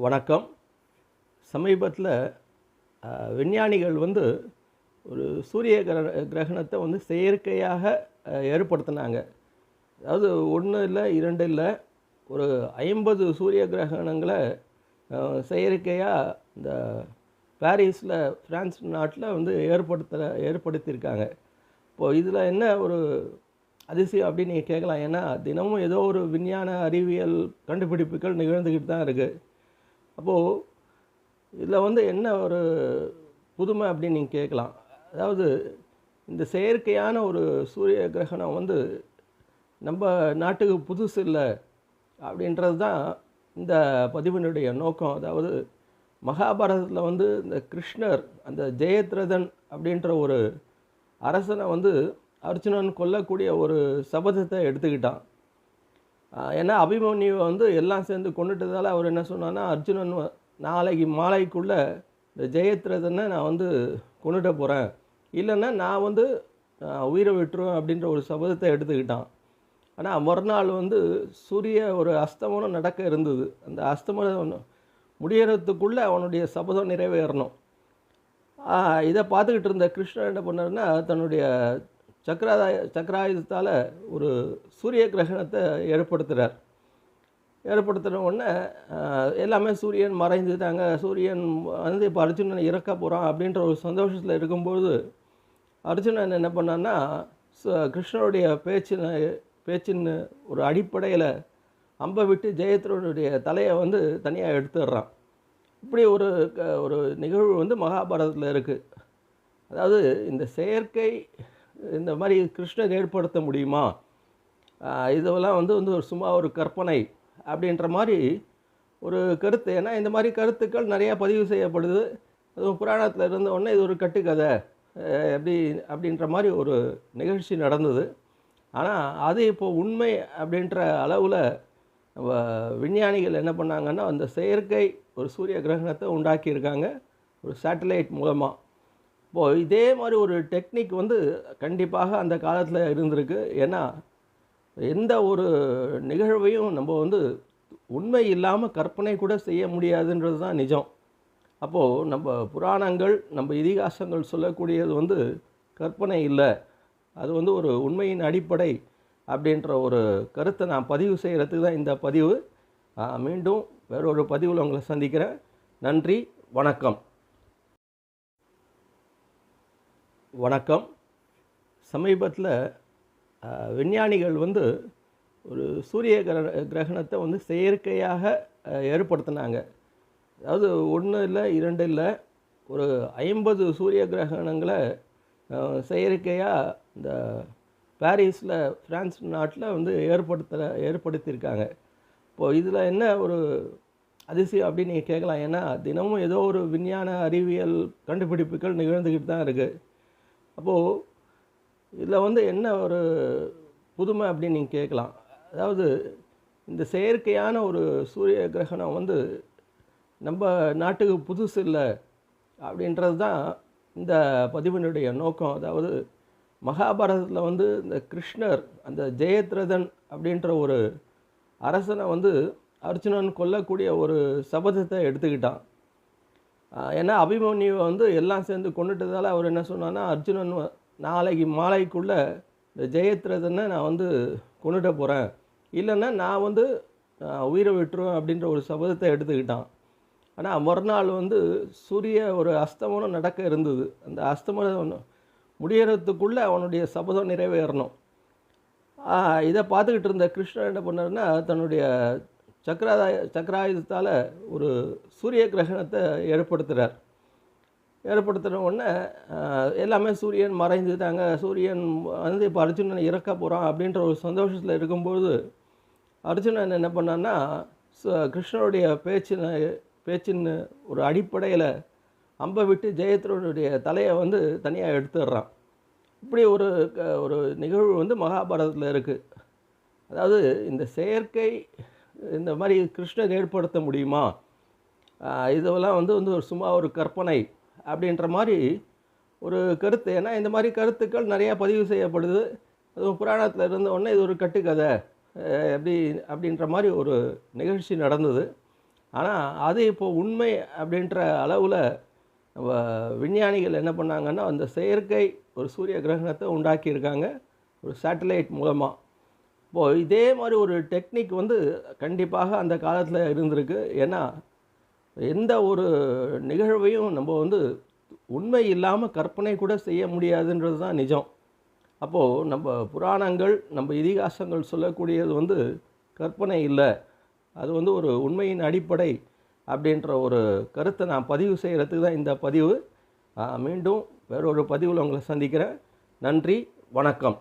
வணக்கம். சமீபத்தில விஞ்ஞானிகள் வந்து ஒரு சூரிய கிரகணத்தை வந்து செயற்கையாக ஏற்படுத்தினாங்க. அதாவது 1 இல்ல, 2 இல்ல, ஒரு 50 சூரிய கிரகணங்களை செயற்கையா இந்த பாரிஸில பிரான்ஸ் நாட்டில வந்து ஏற்படுத்தியிருக்காங்க. இப்போது இதில் என்ன ஒரு அதிசயம் அப்படின்னு நீங்கள் கேட்கலாம். ஏன்னா தினமும் ஏதோ ஒரு விஞ்ஞான அறிவியல் கண்டுபிடிப்புகள் நிகழ்ந்துக்கிட்டு தான் இருக்குது. அப்போது இதில் வந்து என்ன ஒரு புதுமை அப்படின்னு நீங்கள் கேட்கலாம். அதாவது இந்த செயற்கையான ஒரு சூரிய கிரகணம் வந்து நம்ம நாட்டுக்கு புதுசு இல்லை அப்படின்றது தான் இந்த பதிவினுடைய நோக்கம். அதாவது மகாபாரதத்தில் வந்து இந்த கிருஷ்ணர் அந்த ஜெயத்ரதன் அப்படின்ற ஒரு அரசனை வந்து அர்ஜுனன் கொல்லக்கூடிய ஒரு சபதத்தை எடுத்துக்கிட்டான். ஏன்னா அபிமன்யுவை வந்து எல்லாம் சேர்ந்து கொண்டுட்டதால் அவர் என்ன சொன்னான்னா, அர்ஜுனன் நாளைக்கு மாலைக்குள்ளே இந்த ஜெயத்ரதனை நான் வந்து கொண்டுட்ட போகிறேன், இல்லைன்னா நான் வந்து உயிரை விட்டுருவேன் அப்படின்ற ஒரு சபதத்தை எடுத்துக்கிட்டான். ஆனால் மறுநாள் வந்து சூரிய ஒரு அஸ்தமனம் நடக்க இருந்தது. அந்த அஸ்தமனம் முடியறதுக்குள்ளே அவனுடைய சபதம் நிறைவேறணும். இதை பார்த்துக்கிட்டு இருந்த கிருஷ்ணர் என்ன பண்ணாருன்னா, தன்னுடைய சக்கராயுதத்தால் ஒரு சூரிய கிரகணத்தை ஏற்படுத்தின உடனே எல்லாமே சூரியன் மறைந்துட்டாங்க. சூரியன் வந்து இப்போ அர்ஜுனனை இறக்க போகிறான் அப்படின்ற ஒரு சந்தோஷத்தில் இருக்கும்போது அர்ஜுனன் என்ன பண்ணான்னா, கிருஷ்ணனுடைய பேச்சின் ஒரு அடிப்படையில் அம்பை விட்டு ஜெயத்ரனுடைய தலையை வந்து தனியாக எடுத்துடுறான். இப்படி ஒரு நிகழ்வு வந்து மகாபாரதத்தில் இருக்குது. அதாவது இந்த செயற்கை இந்த மாதிரி கிருஷ்ணர் ஏற்படுத்த முடியுமா, இதெல்லாம் வந்து ஒரு சும்மா ஒரு கற்பனை அப்படின்ற மாதிரி ஒரு கருத்து. ஏன்னா இந்த மாதிரி கருத்துக்கள் நிறையா பதிவு செய்யப்படுது. அதுவும் புராணத்தில் இருந்த உடனே இது ஒரு கட்டுக்கதை அப்படின்ற மாதிரி ஒரு நிகழ்ச்சி நடந்தது. ஆனால் அது இப்போது உண்மை அப்படின்ற அளவில் நம்ம விஞ்ஞானிகள் என்ன பண்ணாங்கன்னா, அந்த செயற்கை ஒரு சூரிய கிரகணத்தை உண்டாக்கியிருக்காங்க ஒரு சேட்டலைட் மூலமாக. இப்போது இதே மாதிரி ஒரு டெக்னிக் வந்து கண்டிப்பாக அந்த காலத்தில் இருந்திருக்கு. ஏன்னா எந்த ஒரு நிகழ்வையும் நம்ம வந்து உண்மை இல்லாமல் கற்பனை கூட செய்ய முடியாதுன்றது தான் நிஜம். அப்போது நம்ம புராணங்கள், நம்ம இதிகாசங்கள் சொல்லக்கூடியது வந்து கற்பனை இல்லை, அது வந்து ஒரு உண்மையின் அடிப்படை அப்படின்ற ஒரு கருத்தை நான் பதிவு செய்கிறதுக்கு தான் இந்த பதிவு. மீண்டும் வேறொரு பதிவில் உங்களை சந்திக்கிறேன். நன்றி, வணக்கம். வணக்கம். சமீபத்தில் விஞ்ஞானிகள் வந்து ஒரு சூரிய கிரகணத்தை வந்து செயற்கையாக ஏற்படுத்தினாங்க. அதாவது 1 இல்லை, 2 இல்லை, ஒரு 50 சூரிய கிரகணங்களை செயற்கையாக இந்த பாரிஸில் பிரான்ஸ் நாட்டில் வந்து ஏற்படுத்தியிருக்காங்க. இப்போது இதில் என்ன ஒரு அதிசயம் அப்படின்னு நீங்கள் கேட்கலாம். ஏன்னா தினமும் ஏதோ ஒரு விஞ்ஞான அறிவியல் கண்டுபிடிப்புகள் நிகழ்ந்துக்கிட்டு தான் இருக்குது. அப்போது இதில் வந்து என்ன ஒரு புதுமை அப்படின்னு நீங்கள் கேட்கலாம். அதாவது இந்த செயற்கையான ஒரு சூரிய கிரகணம் வந்து நம்ம நாட்டுக்கு புதுசு இல்லை அப்படின்றது தான் இந்த பதிவினுடைய நோக்கம். அதாவது மகாபாரதத்தில் வந்து இந்த கிருஷ்ணர் அந்த ஜெயத்ரதன் அப்படின்ற ஒரு அரசனை வந்து அர்ஜுனன் கொல்லக்கூடிய ஒரு சபதத்தை எடுத்துக்கிட்டான். ஏன்னா அபிமன்யுவை வந்து எல்லாம் சேர்ந்து கொண்டுட்டதால் அவர் என்ன சொன்னான்னா, அர்ஜுனன் நாளைக்கு மாலைக்குள்ளே இந்த ஜெயத்ரதனை நான் வந்து கொண்டுட்ட போகிறேன், இல்லைன்னா நான் வந்து உயிரை விட்டுருவேன் அப்படின்ற ஒரு சபதத்தை எடுத்துக்கிட்டான். ஆனால் மறுநாள் வந்து சூரிய ஒரு அஸ்தமனம் நடக்க இருந்தது. அந்த அஸ்தமனம் முடியறதுக்குள்ளே அவனுடைய சபதம் நிறைவேறணும். இதை பார்த்துக்கிட்டு இருந்த கிருஷ்ணர் என்ன பண்ணாருன்னா, தன்னுடைய சக்கராயுதத்தால் ஒரு சூரிய கிரகணத்தை ஏற்படுத்தின உடனே எல்லாமே சூரியன் மறைந்துட்டாங்க. சூரியன் வந்து இப்போ அர்ஜுனனை இறக்க போகிறான் அப்படின்ற ஒரு சந்தோஷத்தில் இருக்கும்போது அர்ஜுனன் என்ன பண்ணான்னா, கிருஷ்ணனுடைய பேச்சின் ஒரு அடிப்படையில் அம்பை விட்டு ஜெயத்ரனுடைய தலையை வந்து தனியாக எடுத்துடுறான். இப்படி ஒரு நிகழ்வு வந்து மகாபாரதத்தில் இருக்குது. அதாவது இந்த செயற்கை இந்த மாதிரி கிருஷ்ணர் ஏற்படுத்த முடியுமா, இதெல்லாம் வந்து ஒரு சும்மா ஒரு கற்பனை அப்படின்ற மாதிரி ஒரு கருத்து. ஏன்னா இந்த மாதிரி கருத்துக்கள் நிறையா பதிவு செய்யப்படுது. அதுவும் புராணத்தில் இருந்த உடனே இது ஒரு கட்டுக்கதை அப்படின்ற மாதிரி ஒரு நிகழ்ச்சி நடந்தது. ஆனால் அது இப்போது உண்மை அப்படின்ற அளவில் நம்ம விஞ்ஞானிகள் என்ன பண்ணாங்கன்னா அந்த செயற்கை ஒரு சூரிய கிரகணத்தை உண்டாக்கியிருக்காங்க ஒரு சேட்டலைட் மூலமாக. இப்போது இதே மாதிரி ஒரு டெக்னிக் வந்து கண்டிப்பாக அந்த காலத்தில் இருந்திருக்கு. ஏன்னா எந்த ஒரு நிகழ்வையும் நம்ம வந்து உண்மை இல்லாமல் கற்பனை கூட செய்ய முடியாதுன்றது தான் நிஜம். அப்போது நம்ம புராணங்கள் நம்ம இதிகாசங்கள் சொல்லக்கூடியது வந்து கற்பனை இல்லை, அது வந்து ஒரு உண்மையின் அடிப்படை அப்படின்ற ஒரு கருத்தை நான் பதிவு செய்கிறதுக்கு தான் இந்த பதிவு. மீண்டும் வேறொரு பதிவில் உங்களை சந்திக்கிறேன். நன்றி, வணக்கம்.